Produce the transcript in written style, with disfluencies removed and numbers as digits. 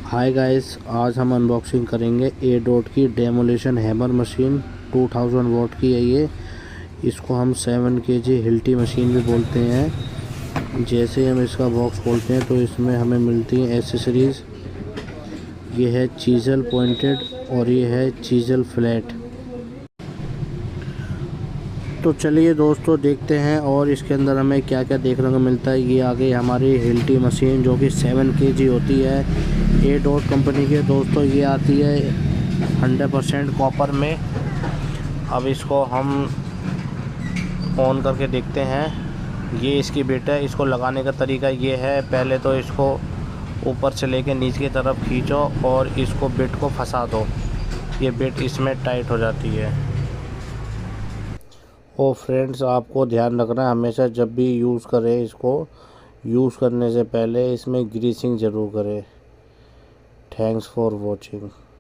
Hi guys, आज हम unboxing करेंगे ए डॉट की डेमोलिशन हैमर मशीन। 2000 वॉट की है ये। इसको हम 7 kg हिल्टी मशीन भी बोलते हैं। जैसे ही हम इसका बॉक्स खोलते हैं तो इसमें हमें मिलती हैं एसेसरीज़। ये है चीज़ल पॉइंटेड और ये है चीज़ल फ्लैट। तो चलिए दोस्तों देखते हैं और इसके अंदर हमें क्या क्या देखने को मिलता है। ये आ गई हमारी हिल्टी मशीन जो कि 7 kg होती है। ए डॉट कंपनी के दोस्तों ये आती है 100% कॉपर में। अब इसको हम ऑन करके देखते हैं। ये इसकी बिट है। इसको लगाने का तरीका ये है, पहले तो इसको ऊपर से लेके नीचे की तरफ खींचो और इसको बिट को फंसा दो। ये बिट इसमें टाइट हो जाती है। और फ्रेंड्स, आपको ध्यान रखना है हमेशा जब भी यूज़ करें, इसको यूज़ करने से पहले इसमें ग्रीसिंग ज़रूर करें। Thanks for watching.